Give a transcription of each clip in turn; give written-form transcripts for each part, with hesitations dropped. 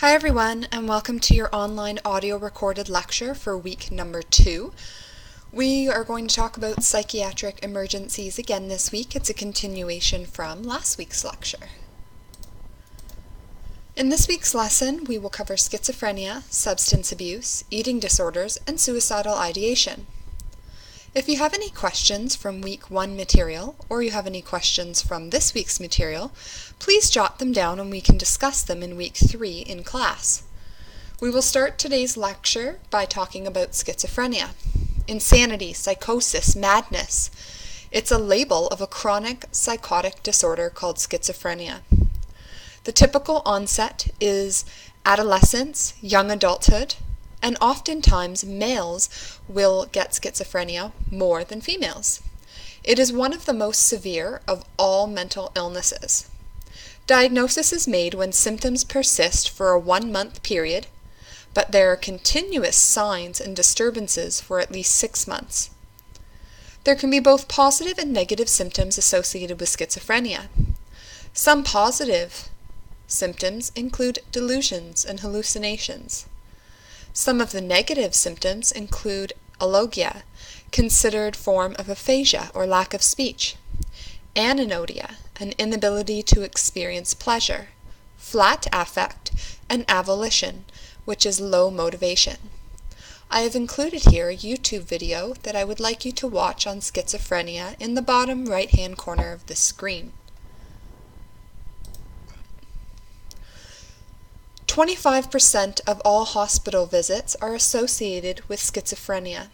Hi everyone, and welcome to your online audio recorded lecture for week number 2. We are going to talk about psychiatric emergencies again this week. It's a continuation from last week's lecture. In this week's lesson, we will cover schizophrenia, substance abuse, eating disorders, and suicidal ideation. If you have any questions from week 1 material, or you have any questions from this week's material, please jot them down and we can discuss them in week 3 in class. We will start today's lecture by talking about schizophrenia. Insanity, psychosis, madness. It's a label of a chronic psychotic disorder called schizophrenia. The typical onset is adolescence, young adulthood, and oftentimes males will get schizophrenia more than females. It is one of the most severe of all mental illnesses. Diagnosis is made when symptoms persist for a 1-month period, but there are continuous signs and disturbances for at least 6 months. There can be both positive and negative symptoms associated with schizophrenia. Some positive symptoms include delusions and hallucinations. Some of the negative symptoms include alogia, considered form of aphasia or lack of speech, anhedonia, an inability to experience pleasure, flat affect, and avolition, which is low motivation. I have included here a YouTube video that I would like you to watch on schizophrenia in the bottom right-hand corner of the screen. 25% of all hospital visits are associated with schizophrenia.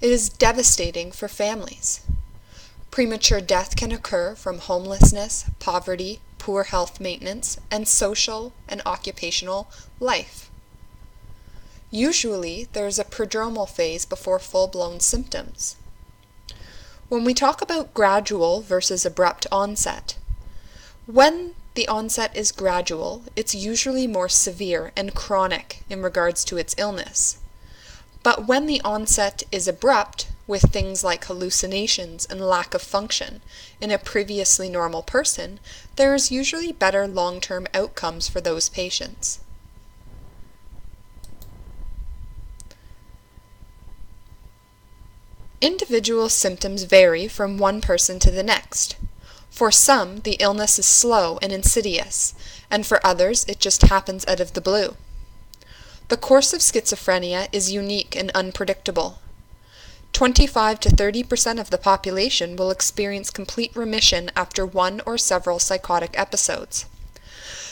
It is devastating for families. Premature death can occur from homelessness, poverty, poor health maintenance, and social and occupational life. Usually, there is a prodromal phase before full-blown symptoms. When we talk about gradual versus abrupt onset, when the onset is gradual, it's usually more severe and chronic in regards to its illness. But when the onset is abrupt, with things like hallucinations and lack of function in a previously normal person, there is usually better long-term outcomes for those patients. Individual symptoms vary from one person to the next. For some, the illness is slow and insidious, and for others, it just happens out of the blue. The course of schizophrenia is unique and unpredictable. 25 to 30% of the population will experience complete remission after one or several psychotic episodes.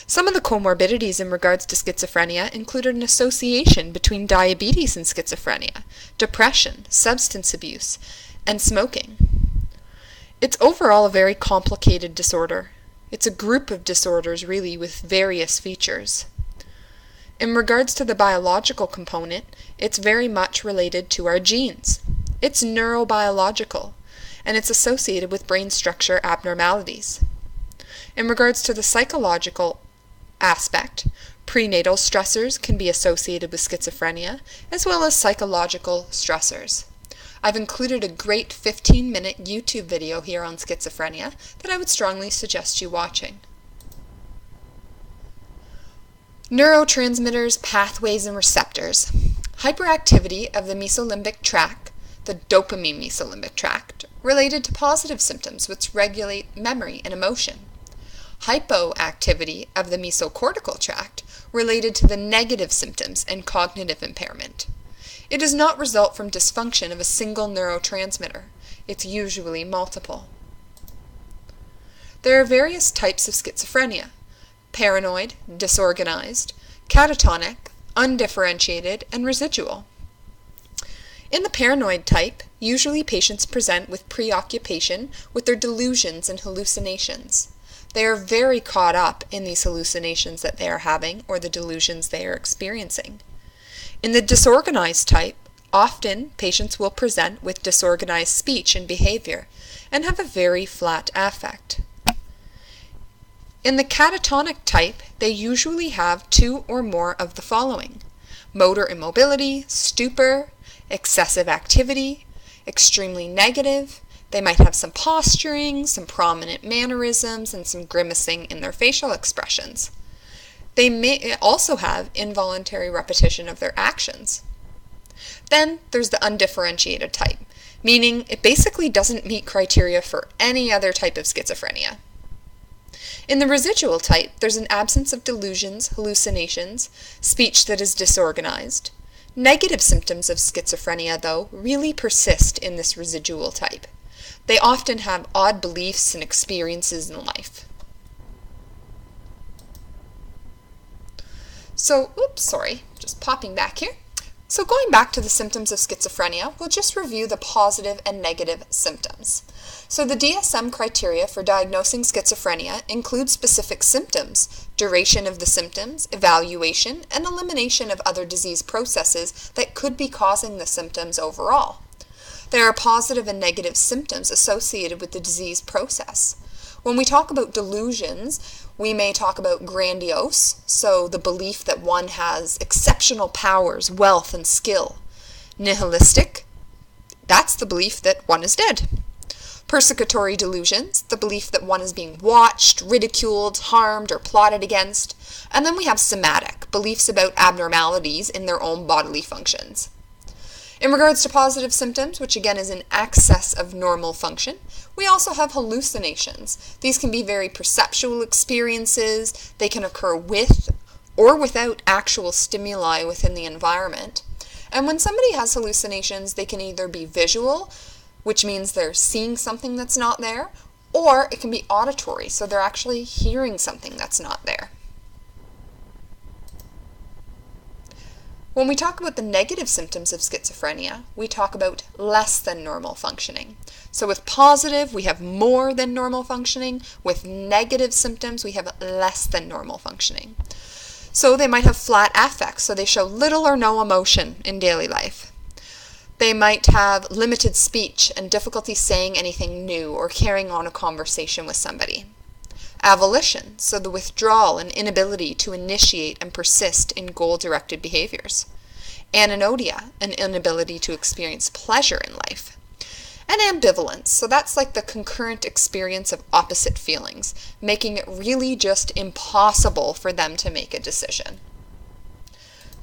Some of the comorbidities in regards to schizophrenia include an association between diabetes and schizophrenia, depression, substance abuse, and smoking. It's overall a very complicated disorder. It's a group of disorders really with various features. In regards to the biological component, it's very much related to our genes. It's neurobiological, and it's associated with brain structure abnormalities. In regards to the psychological aspect, prenatal stressors can be associated with schizophrenia, as well as psychological stressors. I've included a great 15-minute YouTube video here on schizophrenia that I would strongly suggest you watching. Neurotransmitters, pathways, and receptors. Hyperactivity of the mesolimbic tract, the dopamine mesolimbic tract, related to positive symptoms which regulate memory and emotion. Hypoactivity of the mesocortical tract, related to the negative symptoms and cognitive impairment. It does not result from dysfunction of a single neurotransmitter. It's usually multiple. There are various types of schizophrenia: paranoid, disorganized, catatonic, undifferentiated, and residual. In the paranoid type, usually patients present with preoccupation with their delusions and hallucinations. They are very caught up in these hallucinations that they are having or the delusions they are experiencing. In the disorganized type, often patients will present with disorganized speech and behavior and have a very flat affect. In the catatonic type, they usually have 2 or more of the following: motor immobility, stupor, excessive activity, extremely negative. They might have some posturing, some prominent mannerisms, and some grimacing in their facial expressions. They may also have involuntary repetition of their actions. Then there's the undifferentiated type, meaning it basically doesn't meet criteria for any other type of schizophrenia. In the residual type, there's an absence of delusions, hallucinations, speech that is disorganized. Negative symptoms of schizophrenia, though, really persist in this residual type. They often have odd beliefs and experiences in life. So, just popping back here. So going back to the symptoms of schizophrenia, we'll just review the positive and negative symptoms. So the DSM criteria for diagnosing schizophrenia include specific symptoms, duration of the symptoms, evaluation, and elimination of other disease processes that could be causing the symptoms overall. There are positive and negative symptoms associated with the disease process. When we talk about delusions, we may talk about grandiose, so the belief that one has exceptional powers, wealth, and skill. Nihilistic, that's the belief that one is dead. Persecutory delusions, the belief that one is being watched, ridiculed, harmed, or plotted against. And then we have somatic, beliefs about abnormalities in their own bodily functions. In regards to positive symptoms, which again is an excess of normal function, we also have hallucinations. These can be very perceptual experiences. They can occur with or without actual stimuli within the environment. And when somebody has hallucinations, they can either be visual, which means they're seeing something that's not there, or it can be auditory, so they're actually hearing something that's not there. When we talk about the negative symptoms of schizophrenia, we talk about less than normal functioning. So with positive, we have more than normal functioning. With negative symptoms, we have less than normal functioning. So they might have flat affects, so they show little or no emotion in daily life. They might have limited speech and difficulty saying anything new or carrying on a conversation with somebody. Avolition, so the withdrawal and inability to initiate and persist in goal-directed behaviors. Anhedonia, an inability to experience pleasure in life. And ambivalence, so that's like the concurrent experience of opposite feelings, making it really just impossible for them to make a decision.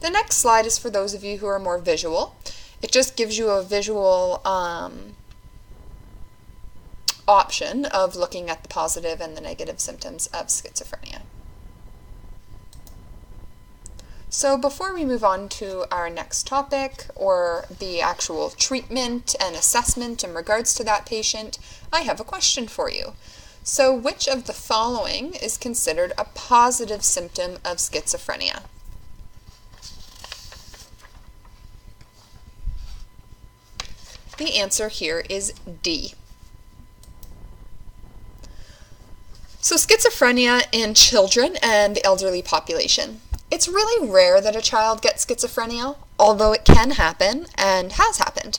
The next slide is for those of you who are more visual. It just gives you a visual option of looking at the positive and the negative symptoms of schizophrenia. So before we move on to our next topic, or the actual treatment and assessment in regards to that patient, I have a question for you. So which of the following is considered a positive symptom of schizophrenia? The answer here is D. So schizophrenia in children and the elderly population. It's really rare that a child gets schizophrenia, although it can happen and has happened.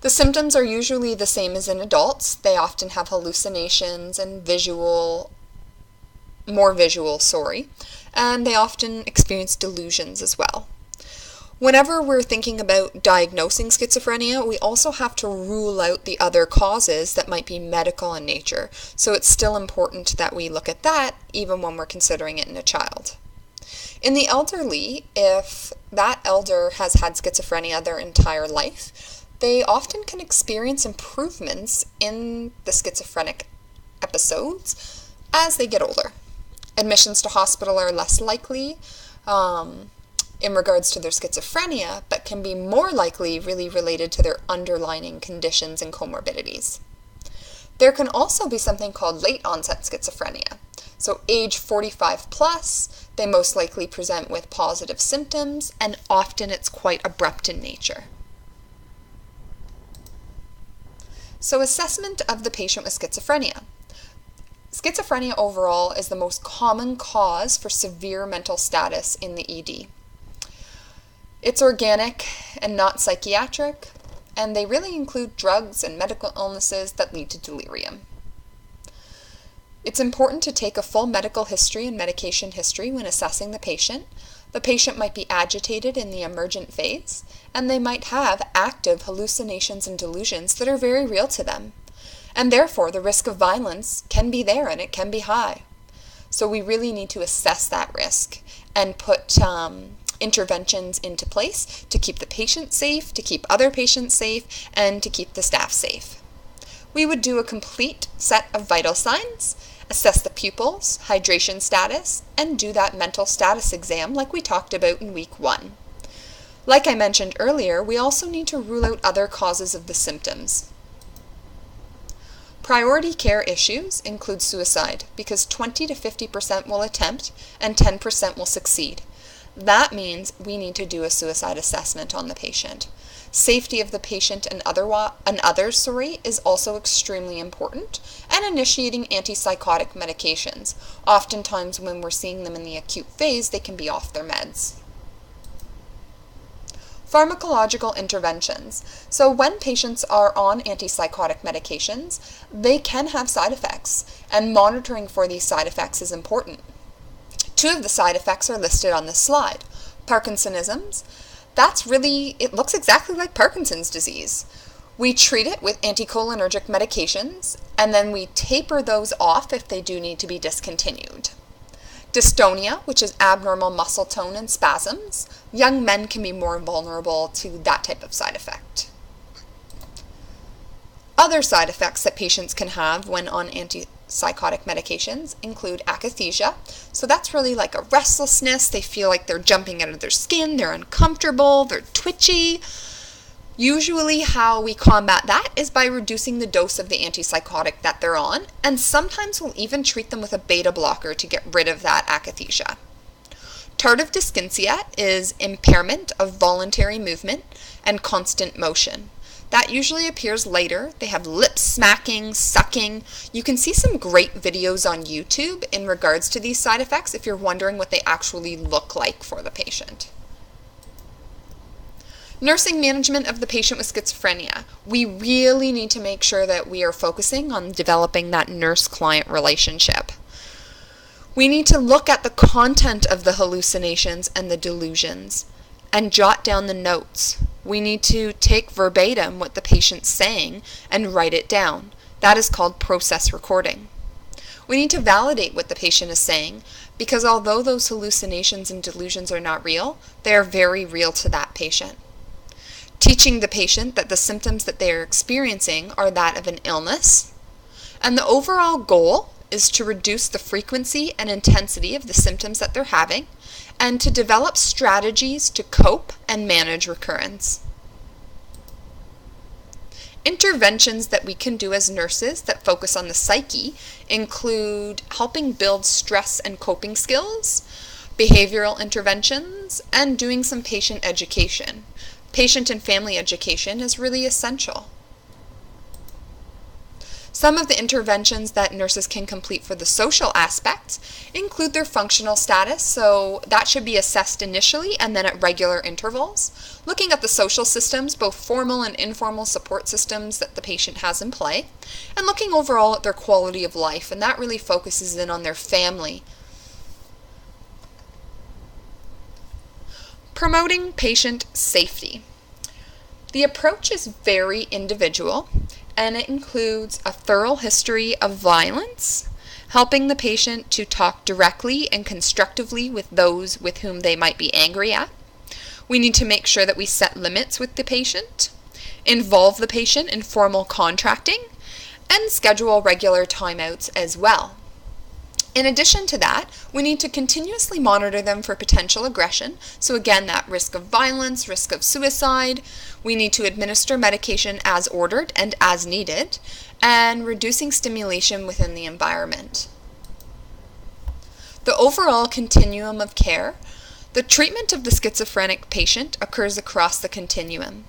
The symptoms are usually the same as in adults. They often have hallucinations and more visual, and they often experience delusions as well. Whenever we're thinking about diagnosing schizophrenia, we also have to rule out the other causes that might be medical in nature. So it's still important that we look at that even when we're considering it in a child. In the elderly, if that elder has had schizophrenia their entire life, they often can experience improvements in the schizophrenic episodes as they get older. Admissions to hospital are less likely in regards to their schizophrenia, but can be more likely really related to their underlying conditions and comorbidities. There can also be something called late onset schizophrenia. So age 45 plus, they most likely present with positive symptoms, and often it's quite abrupt in nature. So assessment of the patient with schizophrenia. Schizophrenia overall is the most common cause for severe mental status in the ED. It's organic and not psychiatric, and they really include drugs and medical illnesses that lead to delirium. It's important to take a full medical history and medication history when assessing the patient. The patient might be agitated in the emergent phase, and they might have active hallucinations and delusions that are very real to them. And therefore, the risk of violence can be there and it can be high. So we really need to assess that risk and put interventions into place to keep the patient safe, to keep other patients safe, and to keep the staff safe. We would do a complete set of vital signs, assess the pupils, hydration status, and do that mental status exam like we talked about in week 1. Like I mentioned earlier, we also need to rule out other causes of the symptoms. Priority care issues include suicide because 20 to 50% will attempt and 10% will succeed. That means we need to do a suicide assessment on the patient. Safety of the patient and others is also extremely important, and initiating antipsychotic medications. Oftentimes when we're seeing them in the acute phase, they can be off their meds. Pharmacological interventions. So when patients are on antipsychotic medications, they can have side effects, and monitoring for these side effects is important. 2 of the side effects are listed on this slide. Parkinsonisms. It looks exactly like Parkinson's disease. We treat it with anticholinergic medications, and then we taper those off if they do need to be discontinued. Dystonia, which is abnormal muscle tone and spasms. Young men can be more vulnerable to that type of side effect. Other side effects that patients can have when on antipsychotic medications include akathisia. So that's really like a restlessness. They feel like they're jumping out of their skin, they're uncomfortable, they're twitchy. Usually how we combat that is by reducing the dose of the antipsychotic that they're on, and sometimes we'll even treat them with a beta blocker to get rid of that akathisia. Tardive dyskinesia is impairment of voluntary movement and constant motion. That usually appears later. They have lip smacking, sucking. You can see some great videos on YouTube in regards to these side effects if you're wondering what they actually look like for the patient. Nursing management of the patient with schizophrenia. We really need to make sure that we are focusing on developing that nurse-client relationship. We need to look at the content of the hallucinations and the delusions and jot down the notes. We need to take verbatim what the patient's saying and write it down. That is called process recording. We need to validate what the patient is saying because although those hallucinations and delusions are not real, they are very real to that patient. Teaching the patient that the symptoms that they are experiencing are that of an illness, and the overall goal is to reduce the frequency and intensity of the symptoms that they're having, and to develop strategies to cope and manage recurrence. Interventions that we can do as nurses that focus on the psyche include helping build stress and coping skills, behavioral interventions, and doing some patient education. Patient and family education is really essential. Some of the interventions that nurses can complete for the social aspects include their functional status, so that should be assessed initially and then at regular intervals. Looking at the social systems, both formal and informal support systems that the patient has in play, and looking overall at their quality of life, and that really focuses in on their family. Promoting patient safety. The approach is very individual, and it includes a thorough history of violence, helping the patient to talk directly and constructively with those with whom they might be angry at. We need to make sure that we set limits with the patient, involve the patient in formal contracting, and schedule regular timeouts as well. In addition to that, we need to continuously monitor them for potential aggression. So again, that risk of violence, risk of suicide. We need to administer medication as ordered and as needed, and reducing stimulation within the environment. The overall continuum of care. The treatment of the schizophrenic patient occurs across the continuum.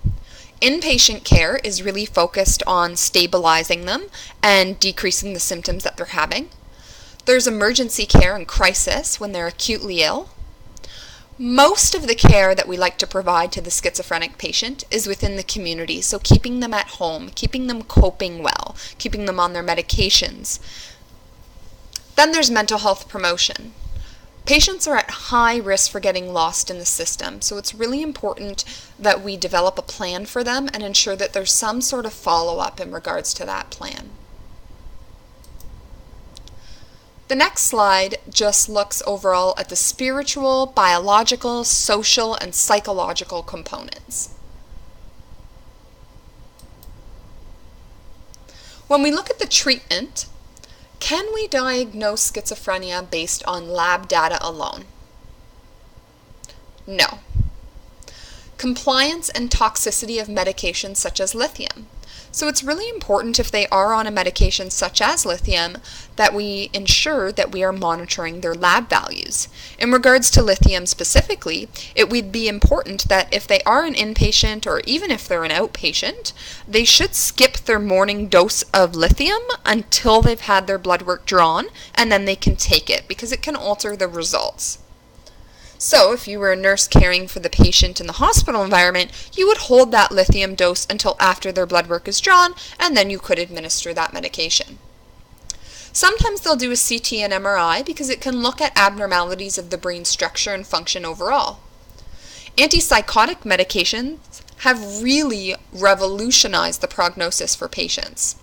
Inpatient care is really focused on stabilizing them and decreasing the symptoms that they're having. There's emergency care and crisis when they're acutely ill. Most of the care that we like to provide to the schizophrenic patient is within the community, so keeping them at home, keeping them coping well, keeping them on their medications. Then there's mental health promotion. Patients are at high risk for getting lost in the system, so it's really important that we develop a plan for them and ensure that there's some sort of follow-up in regards to that plan. The next slide just looks overall at the spiritual, biological, social, and psychological components. When we look at the treatment, can we diagnose schizophrenia based on lab data alone? No. Compliance and toxicity of medications such as lithium. So it's really important if they are on a medication such as lithium that we ensure that we are monitoring their lab values. In regards to lithium specifically, it would be important that if they are an inpatient or even if they're an outpatient, they should skip their morning dose of lithium until they've had their blood work drawn, and then they can take it because it can alter the results. So if you were a nurse caring for the patient in the hospital environment, you would hold that lithium dose until after their blood work is drawn, and then you could administer that medication. Sometimes they'll do a CT and MRI because it can look at abnormalities of the brain structure and function overall. Antipsychotic medications have really revolutionized the prognosis for patients.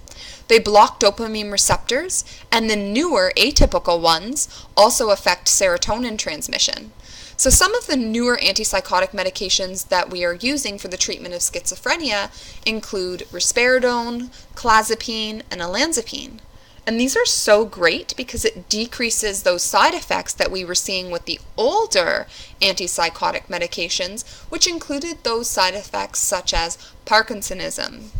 They block dopamine receptors, and the newer atypical ones also affect serotonin transmission. So some of the newer antipsychotic medications that we are using for the treatment of schizophrenia include risperidone, clozapine, and olanzapine. And these are so great because it decreases those side effects that we were seeing with the older antipsychotic medications, which included those side effects such as Parkinsonism.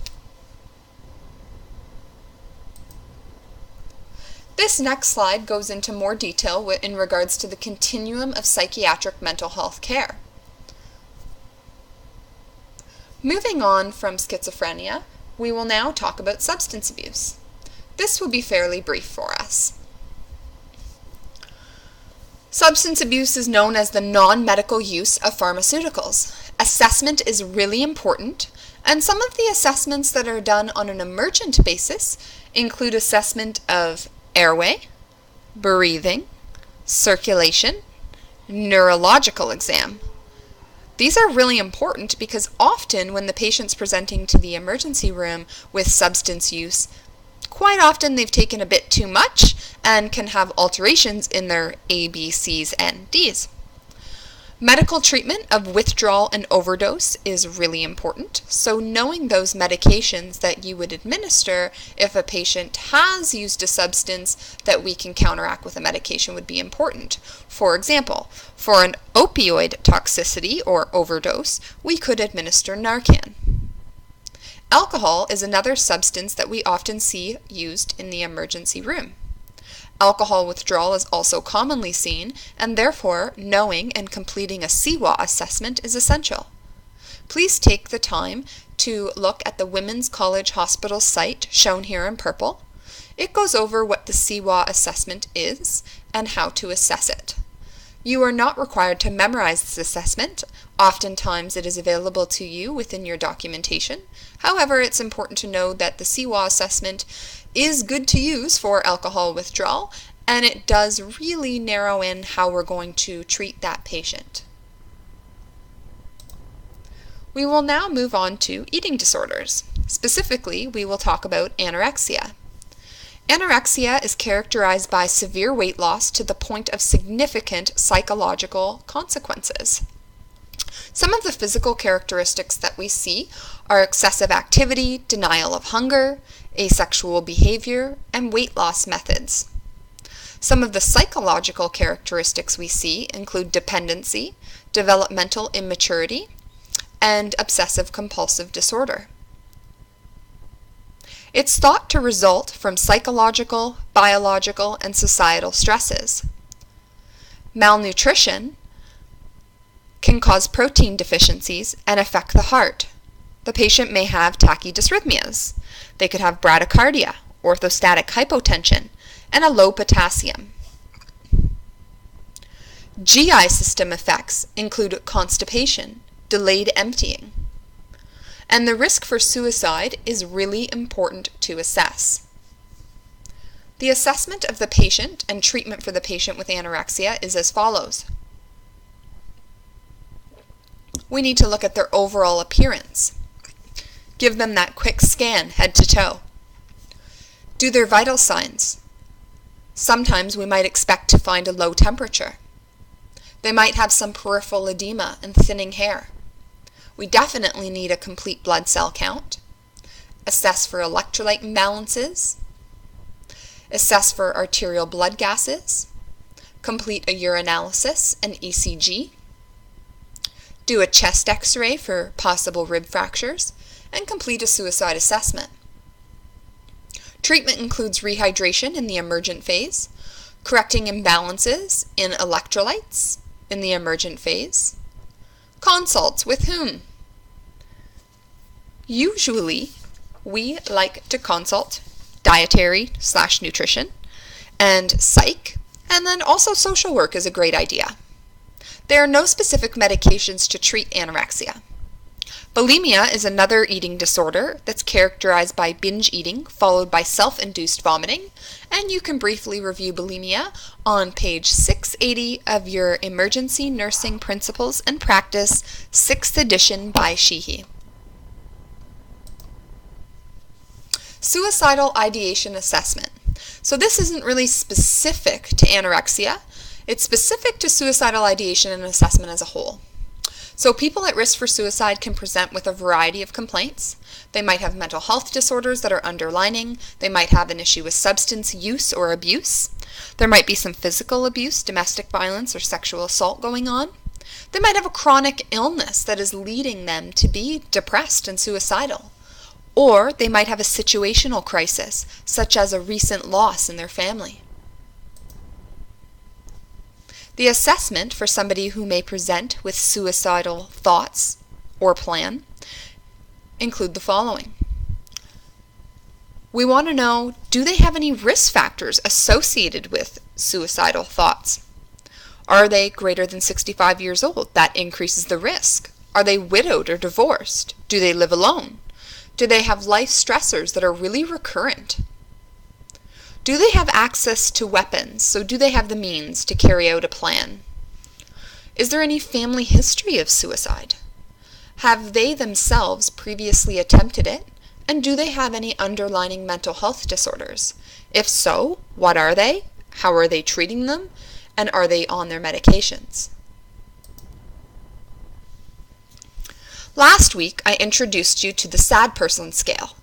This next slide goes into more detail in regards to the continuum of psychiatric mental health care. Moving on from schizophrenia, we will now talk about substance abuse. This will be fairly brief for us. Substance abuse is known as the non-medical use of pharmaceuticals. Assessment is really important, and some of the assessments that are done on an emergent basis include assessment of airway, breathing, circulation, neurological exam. These are really important because often when the patient's presenting to the emergency room with substance use, quite often they've taken a bit too much and can have alterations in their A, B, C's, and D's. Medical treatment of withdrawal and overdose is really important, so knowing those medications that you would administer if a patient has used a substance that we can counteract with a medication would be important. For example, for an opioid toxicity or overdose, we could administer Narcan. Alcohol is another substance that we often see used in the emergency room. Alcohol withdrawal is also commonly seen, and therefore knowing and completing a CWA assessment is essential. Please take the time to look at the Women's College Hospital site shown here in purple. It goes over what the CWA assessment is and how to assess it. You are not required to memorize this assessment. Oftentimes it is available to you within your documentation. However, it's important to know that the CWA assessment is good to use for alcohol withdrawal, and it does really narrow in how we're going to treat that patient. We will now move on to eating disorders. Specifically, we will talk about anorexia. Anorexia is characterized by severe weight loss to the point of significant psychological consequences. Some of the physical characteristics that we see are excessive activity, denial of hunger, asexual behavior, and weight loss methods. Some of the psychological characteristics we see include dependency, developmental immaturity, and obsessive-compulsive disorder. It's thought to result from psychological, biological, and societal stresses. Malnutrition can cause protein deficiencies and affect the heart. The patient may have tachydysrhythmias. They could have bradycardia, orthostatic hypotension, and a low potassium. GI system effects include constipation, delayed emptying, and the risk for suicide is really important to assess. The assessment of the patient and treatment for the patient with anorexia is as follows. We need to look at their overall appearance. Give them that quick scan head to toe. Do their vital signs. Sometimes we might expect to find a low temperature. They might have some peripheral edema and thinning hair. We definitely need a complete blood cell count. Assess for electrolyte imbalances. Assess for arterial blood gases. Complete a urinalysis and ECG. Do a chest x-ray for possible rib fractures, and complete a suicide assessment. Treatment includes rehydration in the emergent phase, correcting imbalances in electrolytes in the emergent phase. Consults with whom? Usually, we like to consult dietary/nutrition and psych, and then also social work is a great idea. There are no specific medications to treat anorexia. Bulimia is another eating disorder that's characterized by binge eating followed by self-induced vomiting, and you can briefly review bulimia on page 680 of your Emergency Nursing Principles and Practice, 6th edition by Sheehy. Suicidal ideation assessment. So this isn't really specific to anorexia. It's specific to suicidal ideation and assessment as a whole. So people at risk for suicide can present with a variety of complaints. They might have mental health disorders that are underlying. They might have an issue with substance use or abuse. There might be some physical abuse, domestic violence, or sexual assault going on. They might have a chronic illness that is leading them to be depressed and suicidal. Or they might have a situational crisis, such as a recent loss in their family. The assessment for somebody who may present with suicidal thoughts or plan include the following. We want to know, do they have any risk factors associated with suicidal thoughts? Are they greater than 65 years old? That increases the risk. Are they widowed or divorced? Do they live alone? Do they have life stressors that are really recurrent? Do they have access to weapons? So do they have the means to carry out a plan? Is there any family history of suicide? Have they themselves previously attempted it? And do they have any underlying mental health disorders? If so, what are they? How are they treating them? And are they on their medications? Last week, I introduced you to the Sad Person Scale.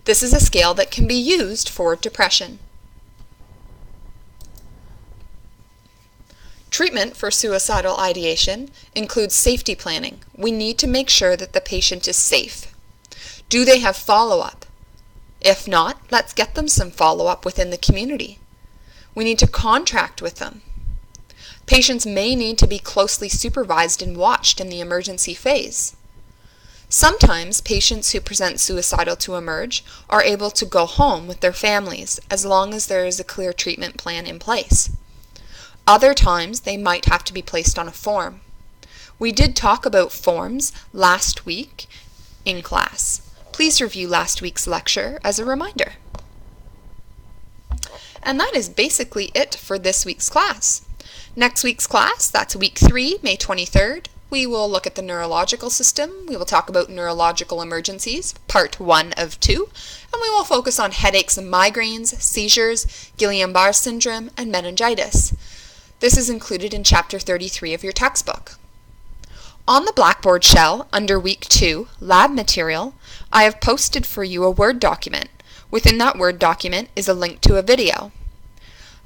This is a scale that can be used for depression. Treatment for suicidal ideation includes safety planning. We need to make sure that the patient is safe. Do they have follow-up? If not, let's get them some follow-up within the community. We need to contract with them. Patients may need to be closely supervised and watched in the emergency phase. Sometimes patients who present suicidal to emerge are able to go home with their families as long as there is a clear treatment plan in place. Other times, they might have to be placed on a form. We did talk about forms last week in class. Please review last week's lecture as a reminder. And that is basically it for this week's class. Next week's class, that's week 3, May 23rd. We will look at the neurological system. We will talk about neurological emergencies, part 1 of 2. And we will focus on headaches and migraines, seizures, Guillain-Barré syndrome, and meningitis. This is included in Chapter 33 of your textbook. On the Blackboard shell, under Week 2, Lab Material, I have posted for you a Word document. Within that Word document is a link to a video.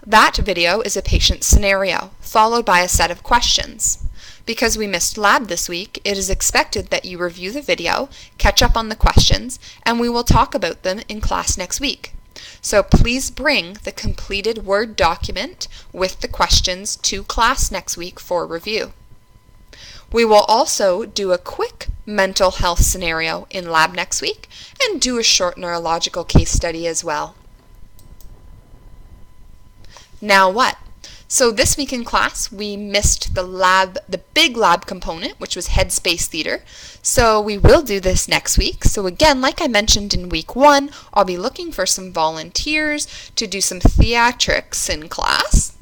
That video is a patient scenario, followed by a set of questions. Because we missed lab this week, it is expected that you review the video, catch up on the questions, and we will talk about them in class next week. So please bring the completed Word document with the questions to class next week for review. We will also do a quick mental health scenario in lab next week and do a short neurological case study as well. Now what? So this week in class, we missed the big lab component, which was headspace theater. So we will do this next week. So again, like I mentioned in week 1, I'll be looking for some volunteers to do some theatrics in class.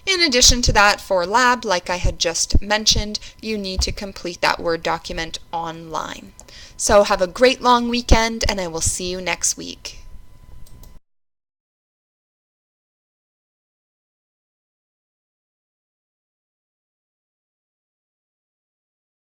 In addition to that, for lab, like I had just mentioned, you need to complete that Word document online. So have a great long weekend, and I will see you next week.